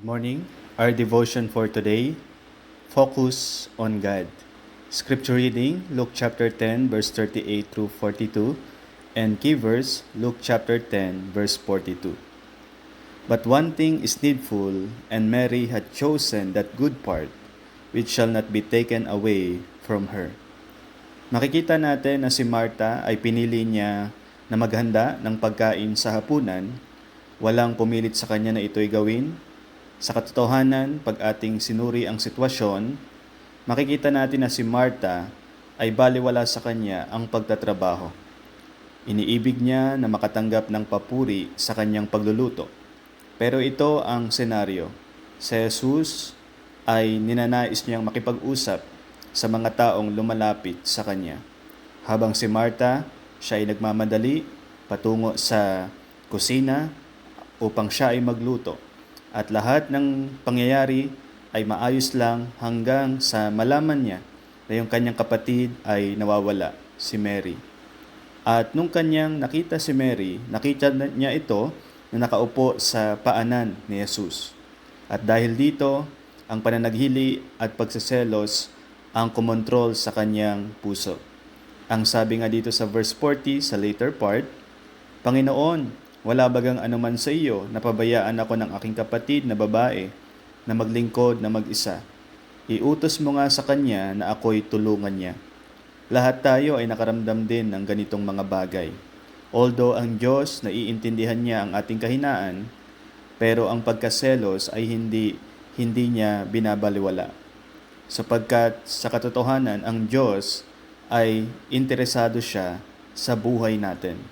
Morning. Our devotion for today, focus on God. Scripture reading, Luke chapter 10, verse 38 through 42, and key verse, Luke chapter 10, verse 42. But one thing is needful, and Mary had chosen that good part, which shall not be taken away from her. Makikita natin na si Martha ay pinili niya na maghanda ng pagkain sa hapunan. Walang pumilit sa kanya na ito'y gawin. Sa katotohanan, pag ating sinuri ang sitwasyon, makikita natin na si Martha ay baliwala sa kanya ang pagtatrabaho. Iniibig niya na makatanggap ng papuri sa kanyang pagluluto. Pero ito ang senaryo. Si Jesus ay ninanais niyang makipag-usap sa mga taong lumalapit sa kanya. Habang si Martha, siya ay nagmamadali patungo sa kusina upang siya ay magluto. At lahat ng pangyayari ay maayos lang hanggang sa malaman niya na yung kanyang kapatid ay nawawala, si Mary. At nung kanyang nakita si Mary, nakita niya ito na nakaupo sa paanan ni Jesus. At dahil dito, ang pananaghili at pagseselos ang kumontrol sa kanyang puso. Ang sabi nga dito sa verse 40 sa later part, Panginoon, wala bagang anuman sa iyo, napabayaan ako ng aking kapatid na babae na maglingkod na mag-isa. Iutos mo nga sa kanya na ako'y tulungan niya. Lahat tayo ay nakaramdam din ng ganitong mga bagay. Although ang Diyos naiintindihan niya ang ating kahinaan, pero ang pagkaselos ay hindi niya binabaliwala. Sapagkat sa katotohanan, ang Diyos ay interesado siya sa buhay natin.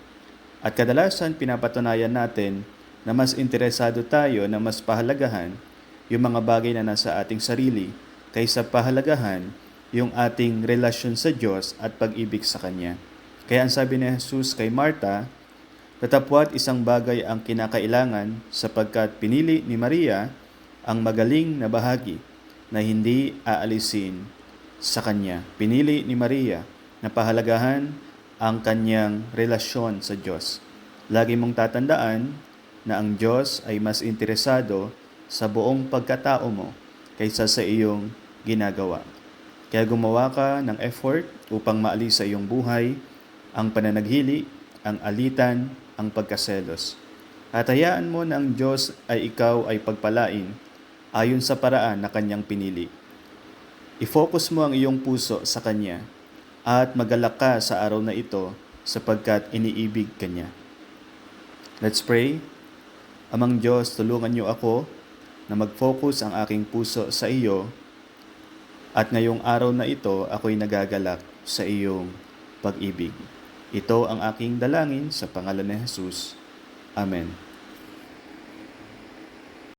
At kadalasan pinapatunayan natin na mas interesado tayo na mas pahalagahan yung mga bagay na nasa ating sarili kaysa pahalagahan yung ating relasyon sa Diyos at pag-ibig sa Kanya. Kaya ang sabi ni Jesus kay Martha, datapwat isang bagay ang kinakailangan sapagkat pinili ni Maria ang magaling na bahagi na hindi aalisin sa Kanya. Pinili ni Maria na pahalagahan ang kanyang relasyon sa Diyos. Lagi mong tatandaan na ang Diyos ay mas interesado sa buong pagkatao mo kaysa sa iyong ginagawa. Kaya gumawa ka ng effort upang maalis sa iyong buhay ang pananaghili, ang alitan, ang pagkaselos. At hayaan mo na ang Diyos ay ikaw ay pagpalain ayon sa paraan na kanyang pinili. I-focus mo ang iyong puso sa Kanya at magalak ka sa araw na ito sapagkat iniibig ka niya. Let's pray. Amang Diyos, tulungan niyo ako na mag-focus ang aking puso sa iyo at ngayong araw na ito ako'y nagagalak sa iyong pag-ibig. Ito ang aking dalangin sa pangalan ni Jesus. Amen.